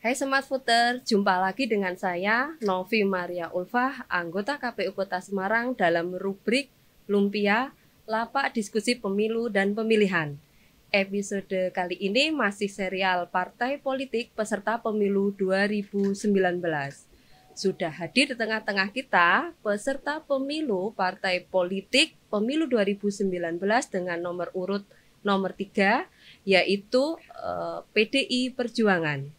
Hai Smart Footer, jumpa lagi dengan saya Novi Maria Ulfah, anggota KPU Kota Semarang dalam rubrik Lumpia, Lapak Diskusi Pemilu dan Pemilihan. Episode kali ini masih serial Partai Politik Peserta Pemilu 2019. Sudah hadir di tengah-tengah kita peserta pemilu Partai Politik Pemilu 2019 dengan nomor urut nomor 3, yaitu PDI Perjuangan.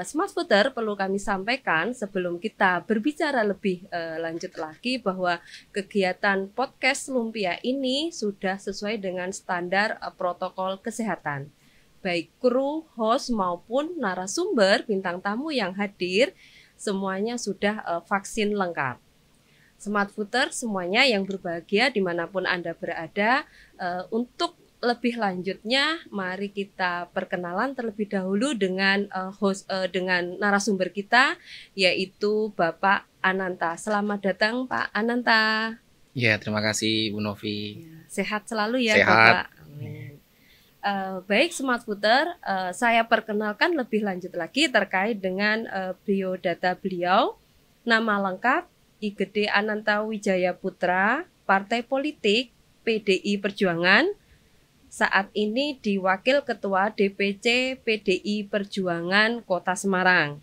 Smart Footer perlu kami sampaikan sebelum kita berbicara lebih lanjut lagi bahwa kegiatan podcast Lumpia ini sudah sesuai dengan standar protokol kesehatan. Baik kru, host maupun narasumber bintang tamu yang hadir semuanya sudah vaksin lengkap. Smart Footer semuanya yang berbahagia dimanapun Anda berada, untuk lebih lanjutnya, mari kita perkenalan terlebih dahulu dengan dengan narasumber kita, yaitu Bapak Ananta. Selamat datang Pak Ananta. Ya, terima kasih Bu Novi. Sehat selalu ya Sehat. Bapak. Amin. Baik Smart Footer, saya perkenalkan lebih lanjut lagi terkait dengan biodata beliau. Nama lengkap IGD Ananta Wijaya Putra, Partai Politik PDI Perjuangan. Saat ini diwakil Ketua DPC PDI Perjuangan Kota Semarang.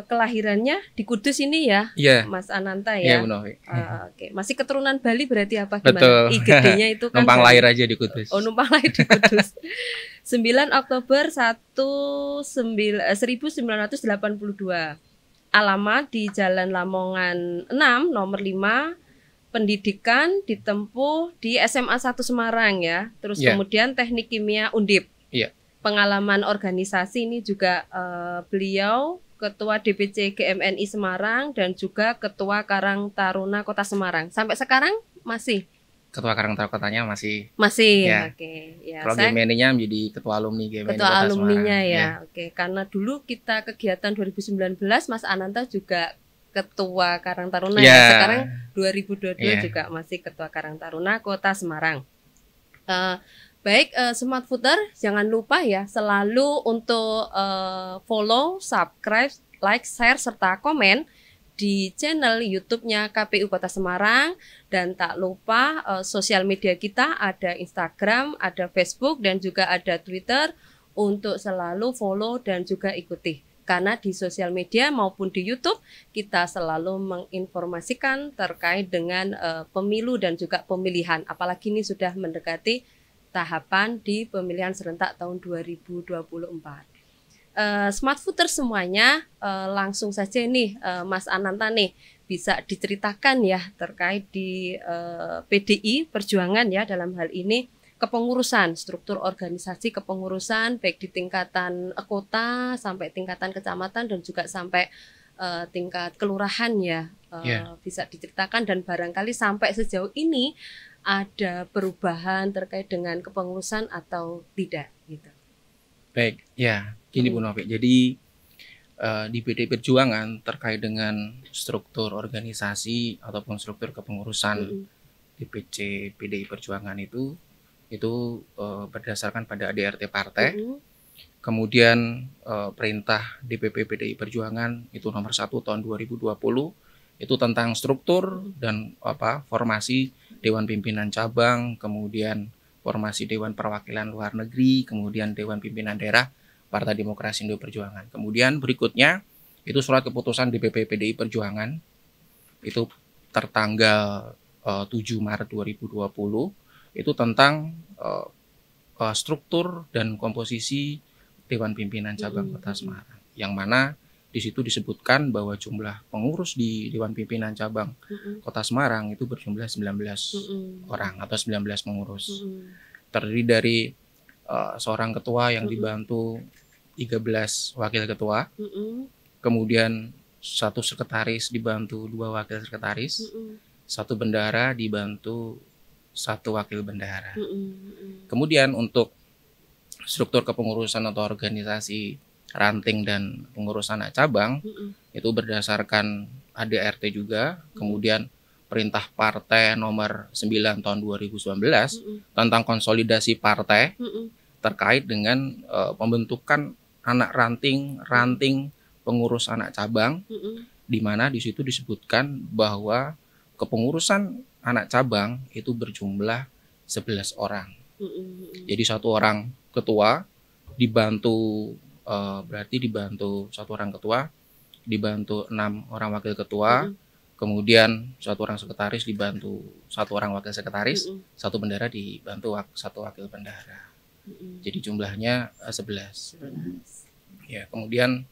Kelahirannya di Kudus ini ya, Mas Ananta ya. Iya, Bu Novi. Oke. Masih keturunan Bali berarti apa gimana? Betul. IGD-nya itu kan numpang lahir aja di Kudus. Oh, numpang lahir di Kudus. 9 Oktober 1982. Alamat di Jalan Lamongan 6 nomor 5. Pendidikan ditempuh di SMA 1 Semarang ya. Terus kemudian Teknik Kimia Undip. Pengalaman organisasi ini juga beliau Ketua DPC GMNI Semarang dan juga Ketua Karang Taruna Kota Semarang. Sampai sekarang masih? Ketua Karang Taruna Kotanya masih. Ya. Oke. Ya, kalau GMNI-nya menjadi Ketua Alumni GMNI Ketua Kota alumninya Semarang. Ya. Oke. Karena dulu kita kegiatan 2019 Mas Ananta juga Ketua Karang Taruna ya. Sekarang 2022 juga masih Ketua Karang Taruna Kota Semarang. Baik Smart Footer, jangan lupa ya selalu untuk follow, subscribe, like, share serta komen di channel YouTube-nya KPU Kota Semarang. Dan tak lupa sosial media kita ada Instagram, ada Facebook dan juga ada Twitter untuk selalu follow dan juga ikuti. Karena di sosial media maupun di YouTube kita selalu menginformasikan terkait dengan pemilu dan juga pemilihan. Apalagi ini sudah mendekati tahapan di pemilihan serentak tahun 2024. Smart Footer semuanya, langsung saja nih Mas Ananta nih bisa diceritakan ya terkait di PDI Perjuangan ya dalam hal ini. Kepengurusan, struktur organisasi kepengurusan baik di tingkatan kota sampai tingkatan kecamatan dan juga sampai tingkat kelurahan ya. Bisa diceritakan dan barangkali sampai sejauh ini ada perubahan terkait dengan kepengurusan atau tidak gitu. Baik, ya gini Bu Novi. Jadi di PDI Perjuangan terkait dengan struktur organisasi ataupun struktur kepengurusan DPC PDI Perjuangan itu berdasarkan pada ADRT partai. Kemudian perintah DPP PDI Perjuangan itu nomor 1 tahun 2020 itu tentang struktur dan formasi Dewan Pimpinan Cabang, kemudian formasi Dewan Perwakilan Luar Negeri, kemudian Dewan Pimpinan Daerah Partai Demokrasi Indo Perjuangan. Kemudian berikutnya itu surat keputusan DPP PDI Perjuangan itu tertanggal 7 Maret 2020 itu tentang struktur dan komposisi Dewan Pimpinan Cabang Kota Semarang, yang mana di situ disebutkan bahwa jumlah pengurus di Dewan Pimpinan Cabang Kota Semarang itu berjumlah 19 orang atau 19 pengurus. Terdiri dari seorang ketua yang dibantu 13 wakil ketua, kemudian 1 sekretaris dibantu 2 wakil sekretaris, 1 bendahara dibantu 1 wakil bendahara. Kemudian untuk struktur kepengurusan atau organisasi ranting dan pengurusan cabang itu berdasarkan ADRT juga, kemudian perintah partai nomor 9 tahun 2019 tentang konsolidasi partai terkait dengan pembentukan anak ranting pengurus anak cabang, di mana di situ disebutkan bahwa kepengurusan anak cabang itu berjumlah 11 orang. Jadi satu orang ketua dibantu berarti dibantu satu orang ketua, dibantu 6 orang wakil ketua, kemudian satu orang sekretaris dibantu satu orang wakil sekretaris, satu bendahara dibantu satu wakil bendahara. Jadi jumlahnya 11. Ya, kemudian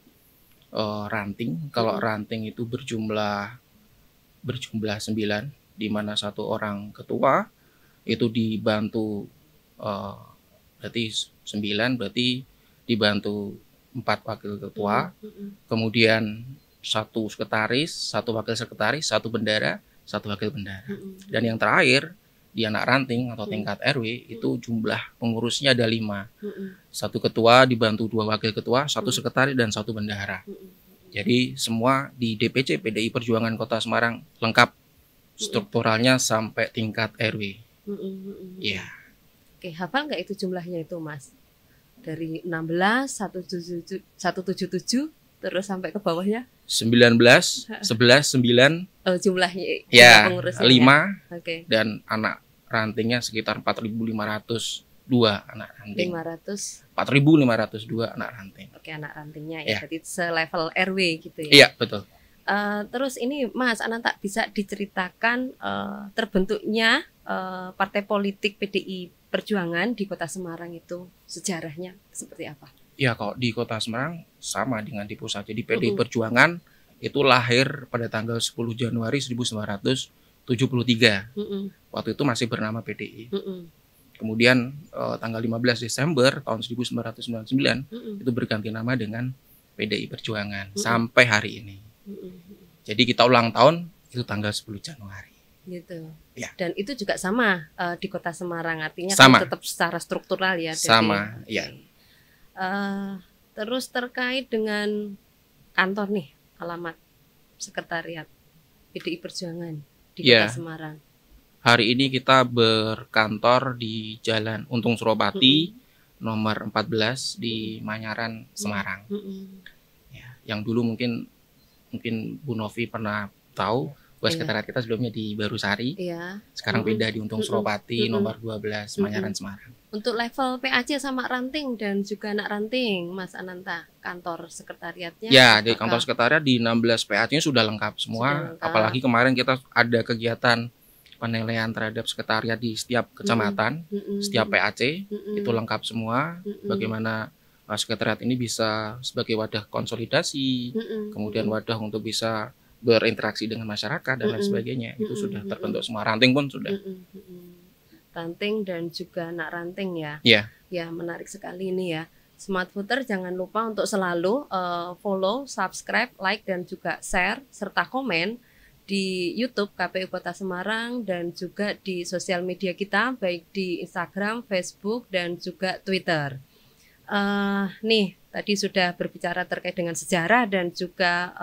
ranting, kalau ranting itu berjumlah 9, di mana satu orang ketua itu dibantu berarti 9, berarti dibantu 4 wakil ketua, kemudian satu sekretaris, satu wakil sekretaris, satu bendahara, satu wakil bendahara. Dan yang terakhir di anak ranting atau tingkat RW itu jumlah pengurusnya ada 5. Satu ketua dibantu 2 wakil ketua, satu sekretaris dan satu bendahara. Jadi semua di DPC PDI Perjuangan Kota Semarang lengkap strukturalnya sampai tingkat RW. Ya. Oke, hafal nggak itu jumlahnya itu, Mas? Dari 16, 177 terus sampai ke bawahnya? 19, 11, 9. Oh, jumlahnya ya, pengurusnya 5. Ya? Okay. Dan anak rantingnya sekitar 4.502 anak ranting. 4.502 anak ranting. Oke, anak rantingnya ya. Jadi selevel RW gitu ya. Iya, betul. Terus ini Mas Ananta bisa diceritakan terbentuknya partai politik PDI Perjuangan di Kota Semarang itu sejarahnya seperti apa? Ya, kalau di Kota Semarang sama dengan di pusat. Jadi PDI Perjuangan itu lahir pada tanggal 10 Januari 1973. Waktu itu masih bernama PDI. Kemudian tanggal 15 Desember tahun 1999 itu berganti nama dengan PDI Perjuangan sampai hari ini. Jadi kita ulang tahun itu tanggal 10 Januari. Gitu. Ya. Dan itu juga sama di Kota Semarang, artinya sama. Kan tetap secara struktural ya. Sama, ya. Terus terkait dengan kantor nih, alamat sekretariat PDI Perjuangan di Kota Semarang. Hari ini kita berkantor di Jalan Untung Suropati nomor 14 di Manyaran, Semarang. Ya, yang dulu mungkin Bu Novi pernah tahu bahwa sekretariat kita sebelumnya di Barusari. Sekarang pindah di Untung Suropati nomor 12 Manyaran, Semarang. Untuk level PAC sama ranting dan juga anak ranting, Mas Ananta, kantor sekretariatnya? Ya, di kantor sekretariat di 16 PAC-nya sudah lengkap semua. Apalagi kemarin kita ada kegiatan penilaian terhadap sekretariat di setiap kecamatan, setiap PAC, itu lengkap semua. Bagaimana sekretariat ini bisa sebagai wadah konsolidasi, kemudian wadah untuk bisa berinteraksi dengan masyarakat dan lain sebagainya. Itu sudah terbentuk semua. Ranting pun sudah. Ranting dan juga anak ranting ya. Iya. Ya, menarik sekali ini ya. Smart Voter jangan lupa untuk selalu follow, subscribe, like dan juga share serta komen di YouTube KPU Kota Semarang dan juga di sosial media kita baik di Instagram, Facebook dan juga Twitter. Nih tadi sudah berbicara terkait dengan sejarah dan juga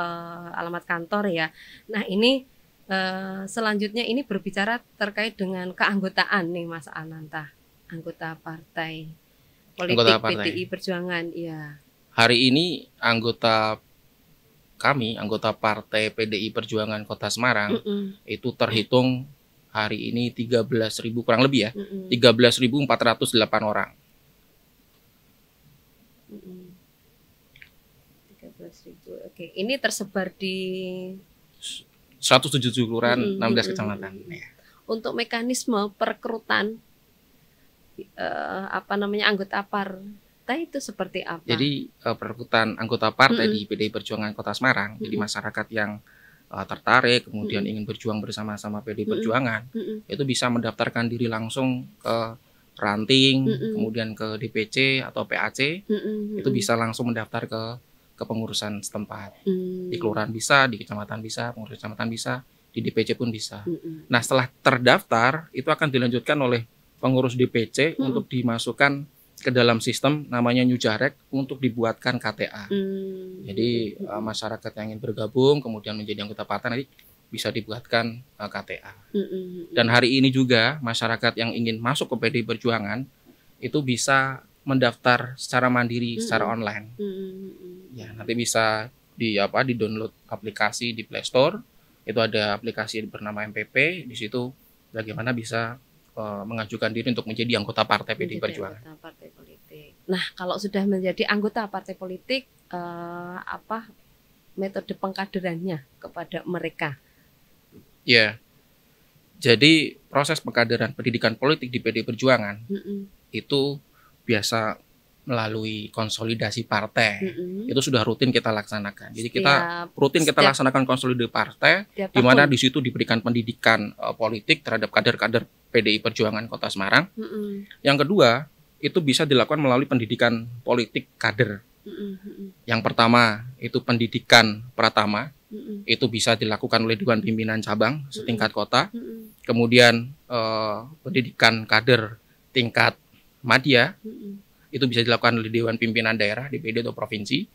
alamat kantor ya. Nah ini selanjutnya ini berbicara terkait dengan keanggotaan nih Mas Ananta, anggota partai politik PDI Perjuangan ya. Hari ini anggota Partai PDI Perjuangan Kota Semarang itu terhitung hari ini 13.000 kurang lebih ya, 13.408 orang. 13.000. Oke, ini tersebar di 107 kelurahan, 16 kecamatan. Untuk mekanisme perekrutan anggota partai itu seperti apa? Jadi perekrutan anggota partai di PDI Perjuangan Kota Semarang, jadi masyarakat yang tertarik kemudian ingin berjuang bersama-sama PDI Perjuangan, itu bisa mendaftarkan diri langsung ke ranting, kemudian ke DPC atau PAC, itu bisa langsung mendaftar ke kepengurusan setempat. Di kelurahan bisa, di kecamatan bisa, pengurus kecamatan bisa, di DPC pun bisa. Nah, setelah terdaftar itu akan dilanjutkan oleh pengurus DPC untuk dimasukkan ke dalam sistem namanya New Jarek untuk dibuatkan KTA. Jadi masyarakat yang ingin bergabung kemudian menjadi anggota partai nanti bisa dibuatkan KTA. Dan hari ini juga masyarakat yang ingin masuk ke PDI Perjuangan itu bisa mendaftar secara mandiri secara online. Ya, nanti bisa di download aplikasi di Play Store. Itu ada aplikasi bernama MPP. Di situ bagaimana bisa mengajukan diri untuk menjadi anggota partai PDI Perjuangan. Partai politik. Nah, kalau sudah menjadi anggota partai politik, apa metode pengkaderannya kepada mereka? Ya, jadi proses pengkaderan pendidikan politik di PDI Perjuangan itu biasa melalui konsolidasi partai. Itu sudah rutin kita laksanakan. Jadi kita rutin kita laksanakan konsolidasi partai, di mana di situ diberikan pendidikan politik terhadap kader-kader PDI Perjuangan Kota Semarang. Yang kedua, itu bisa dilakukan melalui pendidikan politik kader. Yang pertama itu pendidikan pratama. Itu bisa dilakukan oleh Dewan Pimpinan Cabang setingkat kota. Kemudian pendidikan kader tingkat madya itu bisa dilakukan oleh Dewan Pimpinan Daerah DPD atau provinsi.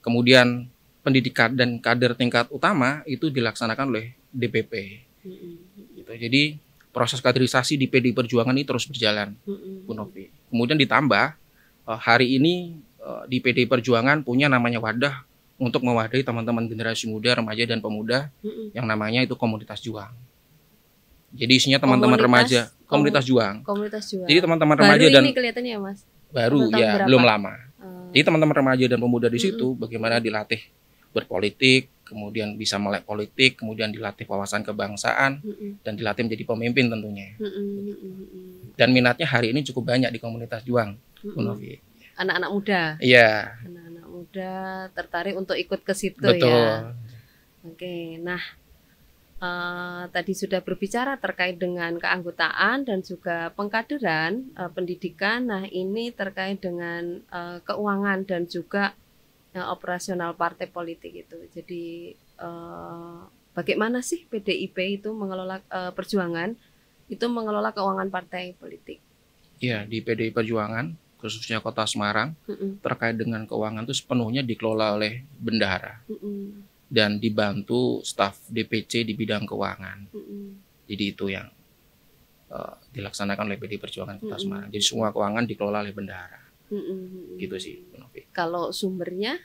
Kemudian pendidikan dan kader tingkat utama itu dilaksanakan oleh DPP. Gitu. Jadi proses kaderisasi di PDI Perjuangan ini terus berjalan, Bu Novi. Kemudian ditambah hari ini di PDI Perjuangan punya namanya wadah untuk mewadahi teman-teman generasi muda, remaja dan pemuda yang namanya itu komunitas juang. Jadi isinya teman-teman remaja, komunitas juang. Jadi teman-teman remaja dan ini kelihatannya ya, Mas. Baru ya, berapa? Belum lama. Jadi teman-teman remaja dan pemuda di situ bagaimana dilatih berpolitik, kemudian bisa melek politik, kemudian dilatih wawasan kebangsaan dan dilatih menjadi pemimpin tentunya. Dan minatnya hari ini cukup banyak di komunitas juang, Bu Novi. Anak-anak muda. Iya. Anak-anak muda tertarik untuk ikut ke situ. Betul. Ya. Oke, nah tadi sudah berbicara terkait dengan keanggotaan dan juga pengkaderan pendidikan. Nah, ini terkait dengan keuangan dan juga operasional partai politik itu. Jadi bagaimana sih PDIP itu mengelola perjuangan itu mengelola keuangan partai politik? Iya, di PDI Perjuangan khususnya Kota Semarang terkait dengan keuangan itu sepenuhnya dikelola oleh bendahara. Dan dibantu staf DPC di bidang keuangan. Jadi itu yang dilaksanakan oleh PDI Perjuangan Kota Semarang. Jadi semua keuangan dikelola oleh bendahara. Gitu sih, Kalau sumbernya?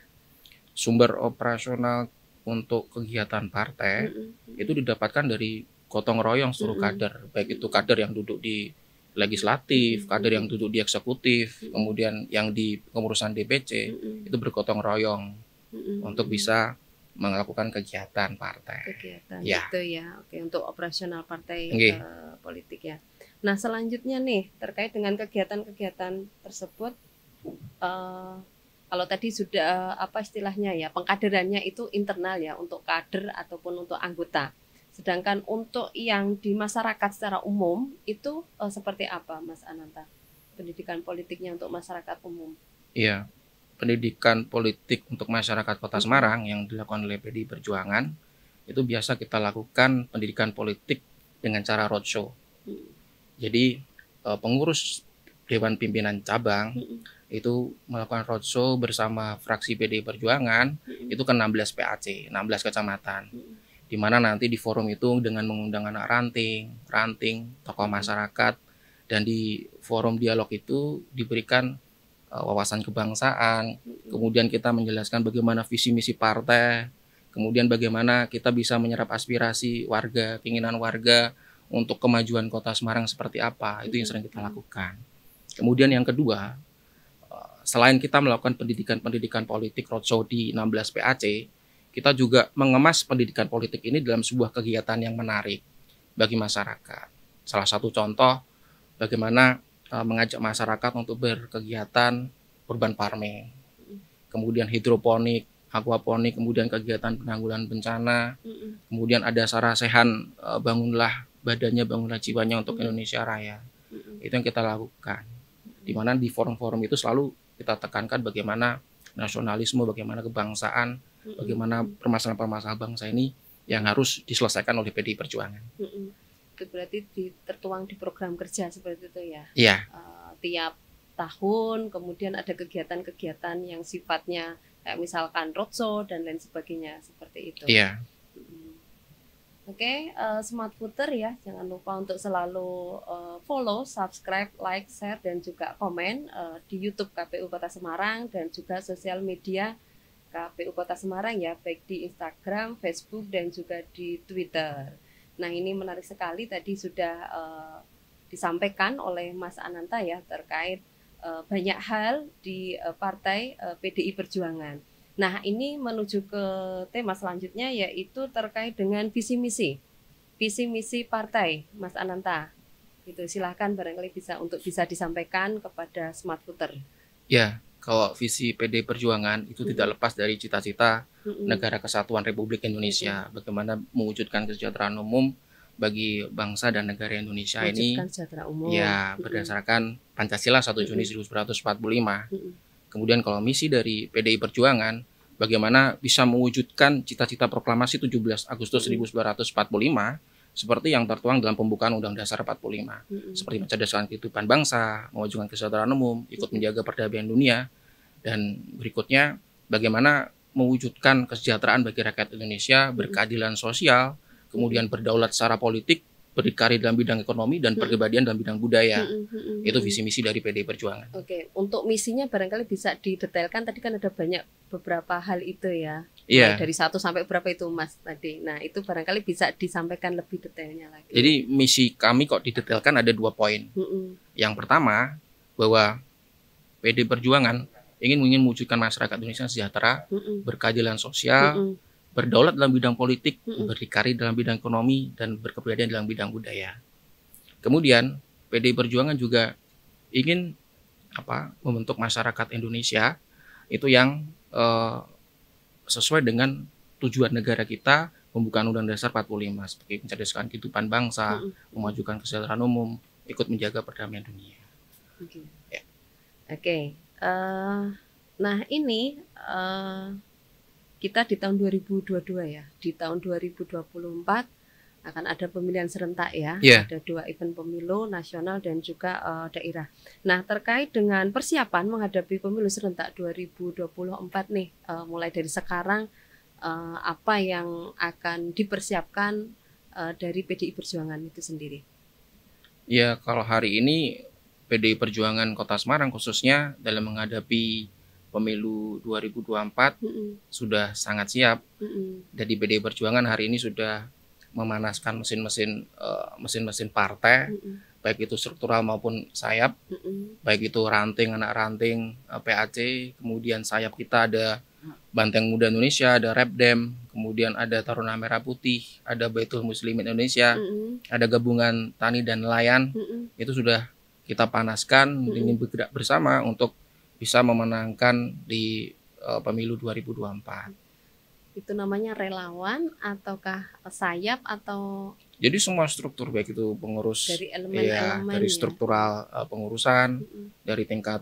Sumber operasional untuk kegiatan partai itu didapatkan dari gotong royong seluruh kader, baik itu kader yang duduk di legislatif, kader yang duduk di eksekutif, kemudian yang di pengurusan DPC itu bergotong royong untuk bisa melakukan kegiatan partai. Kegiatan itu ya, oke, untuk operasional partai politik ya. Nah, selanjutnya nih terkait dengan kegiatan-kegiatan tersebut, kalau tadi sudah apa istilahnya ya, pengkaderannya itu internal ya untuk kader ataupun untuk anggota. Sedangkan untuk yang di masyarakat secara umum itu seperti apa, Mas Ananta? Pendidikan politiknya untuk masyarakat umum? Iya. Pendidikan politik untuk masyarakat Kota Semarang yang dilakukan oleh PDI Perjuangan itu biasa kita lakukan pendidikan politik dengan cara roadshow. Jadi pengurus Dewan Pimpinan Cabang itu melakukan roadshow bersama fraksi PDI Perjuangan itu ke 16 PAC, 16 kecamatan. Di mana nanti di forum itu dengan mengundang anak ranting, tokoh masyarakat, dan di forum dialog itu diberikan wawasan kebangsaan, kemudian kita menjelaskan bagaimana visi misi partai, kemudian bagaimana kita bisa menyerap aspirasi warga, keinginan warga untuk kemajuan Kota Semarang seperti apa, itu yang sering kita lakukan. Kemudian yang kedua, selain kita melakukan pendidikan politik roadshow di 16 PAC, kita juga mengemas pendidikan politik ini dalam sebuah kegiatan yang menarik bagi masyarakat. Salah satu contoh bagaimana mengajak masyarakat untuk berkegiatan urban farming, kemudian hidroponik, aquaponik, kemudian kegiatan penanggulangan bencana, kemudian ada sarasehan bangunlah badannya, bangunlah jiwanya untuk Indonesia Raya. Itu yang kita lakukan. Di mana di forum-forum itu selalu kita tekankan bagaimana nasionalisme, bagaimana kebangsaan, bagaimana permasalahan-permasalahan bangsa ini yang harus diselesaikan oleh PDI Perjuangan. Itu berarti tertuang di program kerja seperti itu ya? Iya. Tiap tahun kemudian ada kegiatan-kegiatan yang sifatnya kayak misalkan roadshow dan lain sebagainya seperti itu. Iya. Oke, Smart Footer ya, jangan lupa untuk selalu follow, subscribe, like, share, dan juga komen di YouTube KPU Kota Semarang dan juga sosial media KPU Kota Semarang ya, baik di Instagram, Facebook, dan juga di Twitter. Nah, ini menarik sekali, tadi sudah disampaikan oleh Mas Ananta ya, terkait banyak hal di partai PDI Perjuangan. Nah, ini menuju ke tema selanjutnya, yaitu terkait dengan visi misi partai, Mas Ananta. Itu silahkan barangkali bisa disampaikan kepada Smart Footer. Ya, kalau visi PD Perjuangan itu tidak lepas dari cita-cita Negara Kesatuan Republik Indonesia, bagaimana mewujudkan kesejahteraan umum bagi bangsa dan negara Indonesia ini, ya berdasarkan Pancasila 1 Juni 1945. Kemudian kalau misi dari PDI Perjuangan, bagaimana bisa mewujudkan cita-cita proklamasi 17 Agustus 1945 seperti yang tertuang dalam pembukaan Undang Dasar 45, seperti mencerdaskan kehidupan bangsa, mewujudkan kesejahteraan umum, ikut menjaga perdamaian dunia, dan berikutnya bagaimana mewujudkan kesejahteraan bagi rakyat Indonesia, berkeadilan sosial, kemudian berdaulat secara politik, berdikari dalam bidang ekonomi, dan berkeadilan dalam bidang budaya. Itu visi misi dari PDI Perjuangan. Oke, untuk misinya barangkali bisa didetailkan. Tadi kan ada beberapa hal itu ya. Iya. Dari 1 sampai berapa itu Mas tadi. Nah, itu barangkali bisa disampaikan lebih detailnya lagi. Jadi misi kami kok didetailkan ada 2 poin. Yang pertama, bahwa PDI Perjuangan ingin mewujudkan masyarakat Indonesia sejahtera, berkeadilan sosial, berdaulat dalam bidang politik, berdikari dalam bidang ekonomi, dan berkepribadian dalam bidang budaya. Kemudian PDI Perjuangan juga ingin membentuk masyarakat Indonesia itu yang sesuai dengan tujuan negara kita, pembukaan Undang Dasar 45, sebagai mencerdaskan kehidupan bangsa, memajukan kesejahteraan umum, ikut menjaga perdamaian dunia. Oke. Nah ini kita di tahun 2022 ya, di tahun 2024 akan ada pemilihan serentak ya, ada 2 event pemilu nasional dan juga daerah. Nah, terkait dengan persiapan menghadapi pemilu serentak 2024 nih, mulai dari sekarang apa yang akan dipersiapkan dari PDI Perjuangan itu sendiri? Ya, kalau hari ini PDI Perjuangan Kota Semarang khususnya dalam menghadapi pemilu 2024 sudah sangat siap. Jadi PDI Perjuangan hari ini sudah memanaskan mesin-mesin partai, baik itu struktural maupun sayap, baik itu ranting, anak ranting, PAC, kemudian sayap kita ada Banteng Muda Indonesia, ada Repdem, kemudian ada Taruna Merah Putih, ada Baitul Muslimin Indonesia, ada gabungan tani dan nelayan. Itu sudah kita panaskan, ingin bergerak bersama untuk bisa memenangkan di pemilu 2024. Itu namanya relawan ataukah sayap atau? Jadi semua struktur, baik itu pengurus dari elemen-elemen dari struktural pengurusan, dari tingkat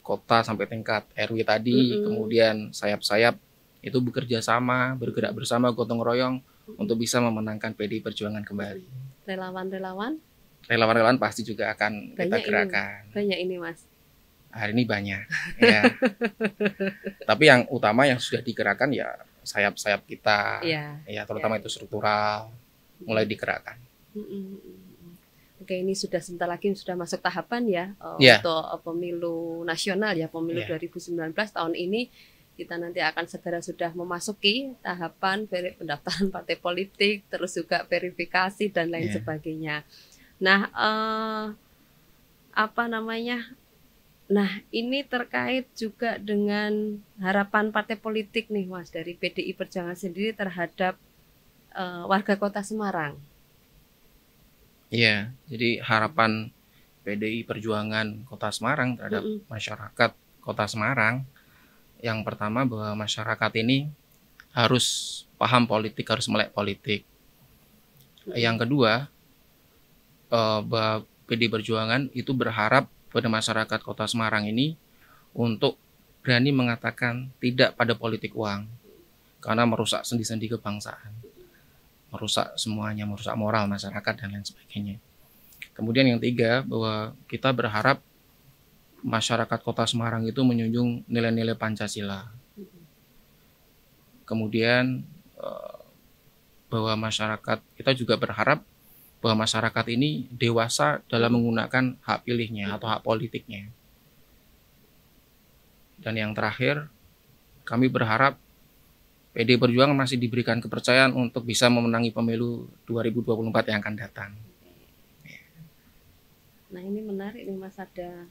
kota sampai tingkat RW tadi, kemudian sayap-sayap itu bekerja sama, bergerak bersama, gotong royong untuk bisa memenangkan PDI Perjuangan kembali. Relawan-relawan? Relawan-relawan pasti juga akan kita gerakan. Banyak ini Mas. Hari ini banyak, ya. Tapi yang utama yang sudah digerakkan ya sayap-sayap kita, ya terutama itu struktural, mulai digerakkan. Oke, ini sudah sebentar lagi sudah masuk tahapan ya untuk pemilu nasional ya, pemilu 2019 tahun ini kita nanti akan segera sudah memasuki tahapan pendaftaran partai politik, terus juga verifikasi dan lain sebagainya. Nah, Nah, ini terkait juga dengan harapan partai politik nih Mas dari PDI Perjuangan sendiri terhadap warga Kota Semarang. Iya, jadi harapan PDI Perjuangan Kota Semarang terhadap masyarakat Kota Semarang, yang pertama bahwa masyarakat ini harus paham politik, harus melek politik. Yang kedua, bahwa PDI Perjuangan itu berharap pada masyarakat Kota Semarang ini untuk berani mengatakan tidak pada politik uang, karena merusak sendi-sendi kebangsaan, merusak semuanya, merusak moral masyarakat dan lain sebagainya. Kemudian yang tiga, bahwa kita berharap masyarakat Kota Semarang itu menjunjung nilai-nilai Pancasila. Kemudian bahwa masyarakat, kita juga berharap bahwa masyarakat ini dewasa dalam menggunakan hak pilihnya atau hak politiknya. Dan yang terakhir, kami berharap PD Perjuangan masih diberikan kepercayaan untuk bisa memenangi pemilu 2024 yang akan datang. Nah ini menarik nih Mas, ada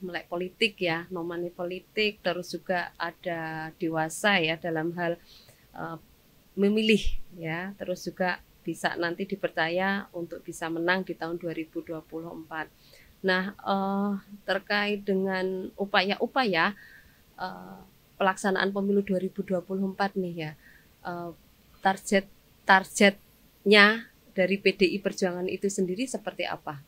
melek politik ya, no money politik, terus juga ada dewasa ya dalam hal memilih ya, terus juga bisa nanti dipercaya untuk bisa menang di tahun 2024. Nah terkait dengan upaya-upaya pelaksanaan pemilu 2024 nih ya, targetnya dari PDI Perjuangan itu sendiri seperti apa?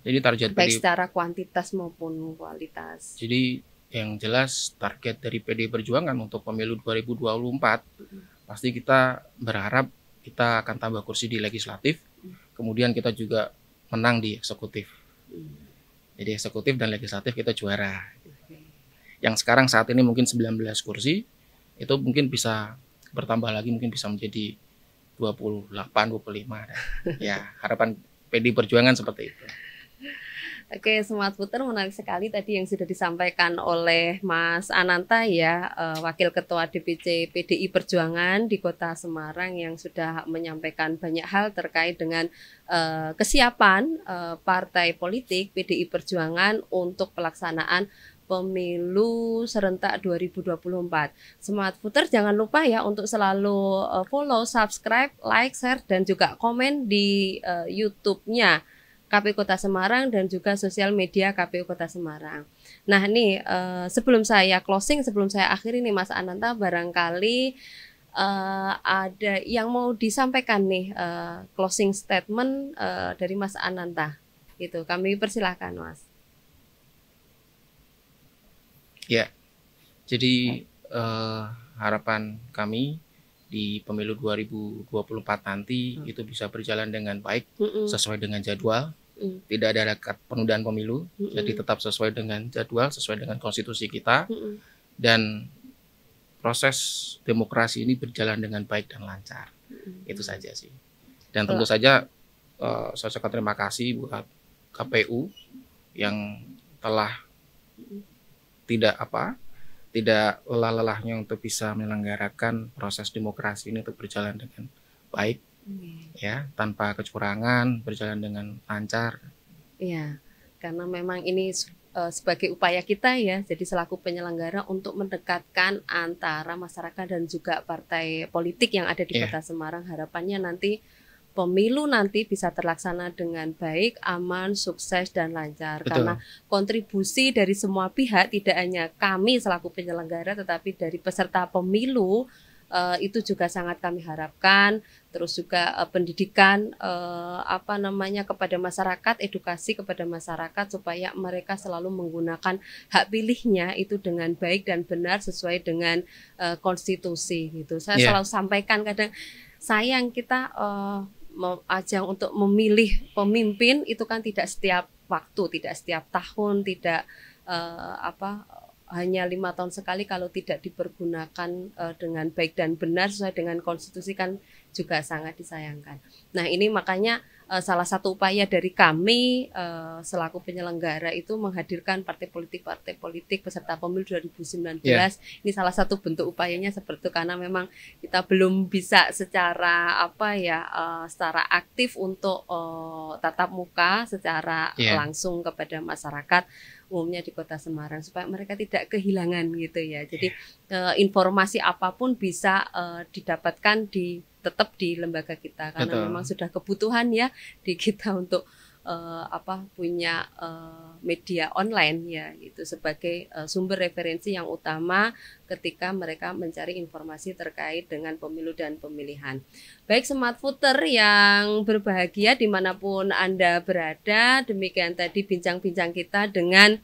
Jadi target baik secara kuantitas maupun kualitas. Jadi yang jelas target dari PD Perjuangan untuk pemilu 2024 pasti kita berharap kita akan tambah kursi di legislatif, kemudian kita juga menang di eksekutif. Jadi eksekutif dan legislatif kita juara. Yang sekarang saat ini mungkin 19 kursi, itu mungkin bisa bertambah lagi, mungkin bisa menjadi 28, 25. Ya, harapan PD Perjuangan seperti itu. Oke, Smart Voter, menarik sekali tadi yang sudah disampaikan oleh Mas Ananta ya, Wakil Ketua DPC PDI Perjuangan di Kota Semarang, yang sudah menyampaikan banyak hal terkait dengan kesiapan partai politik PDI Perjuangan untuk pelaksanaan pemilu serentak 2024. Smart Voter jangan lupa ya untuk selalu follow, subscribe, like, share, dan juga komen di YouTube-nya KPU Kota Semarang dan juga sosial media KPU Kota Semarang. Nah nih sebelum saya closing, sebelum saya akhiri nih Mas Ananta, barangkali ada yang mau disampaikan nih, closing statement dari Mas Ananta. Gitu, kami persilahkan Mas. Ya, jadi harapan kami di pemilu 2024 nanti itu bisa berjalan dengan baik, sesuai dengan jadwal. Tidak ada penundaan pemilu, jadi tetap sesuai dengan jadwal, sesuai dengan konstitusi kita, dan proses demokrasi ini berjalan dengan baik dan lancar. Itu saja sih. Dan tentu saja saya ucapkan terima kasih buat KPU yang telah tidak lelah-lelahnya untuk bisa menyelenggarakan proses demokrasi ini untuk berjalan dengan baik. Ya, tanpa kecurangan, berjalan dengan lancar. Iya, karena memang ini sebagai upaya kita ya, jadi selaku penyelenggara untuk mendekatkan antara masyarakat dan juga partai politik yang ada di Kota Semarang. Harapannya nanti pemilu nanti bisa terlaksana dengan baik, aman, sukses, dan lancar. Betul. Karena kontribusi dari semua pihak, tidak hanya kami selaku penyelenggara, tetapi dari peserta pemilu, itu juga sangat kami harapkan. Terus juga pendidikan kepada masyarakat, edukasi kepada masyarakat supaya mereka selalu menggunakan hak pilihnya itu dengan baik dan benar sesuai dengan konstitusi gitu. Saya selalu sampaikan, kadang sayang kita ajang untuk memilih pemimpin itu kan tidak setiap waktu, tidak setiap tahun, tidak hanya 5 tahun sekali. Kalau tidak dipergunakan dengan baik dan benar sesuai dengan konstitusi kan juga sangat disayangkan. Nah ini makanya salah satu upaya dari kami selaku penyelenggara itu menghadirkan partai politik peserta pemilu 2019. Ini salah satu bentuk upayanya seperti itu, karena memang kita belum bisa secara secara aktif untuk tatap muka secara langsung kepada masyarakat umumnya di Kota Semarang, supaya mereka tidak kehilangan gitu ya. Jadi informasi apapun bisa didapatkan tetap di lembaga kita, karena memang sudah kebutuhan ya di kita untuk punya media online ya, itu sebagai sumber referensi yang utama ketika mereka mencari informasi terkait dengan pemilu dan pemilihan. Baik Smart Voter yang berbahagia dimanapun Anda berada, demikian tadi bincang-bincang kita dengan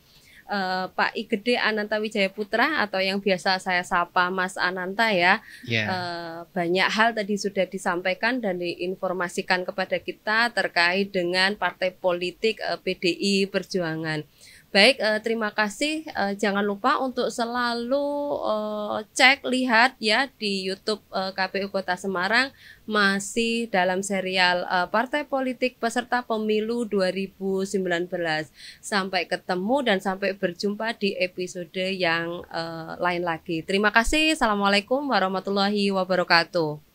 Pak I Gede Ananta Wijaya Putra atau yang biasa saya sapa Mas Ananta ya. Banyak hal tadi sudah disampaikan dan diinformasikan kepada kita terkait dengan partai politik PDI Perjuangan. Baik, terima kasih. Jangan lupa untuk selalu cek, lihat ya di YouTube KPU Kota Semarang, masih dalam serial Partai Politik Peserta Pemilu 2019. Sampai ketemu dan sampai berjumpa di episode yang lain lagi. Terima kasih. Assalamualaikum warahmatullahi wabarakatuh.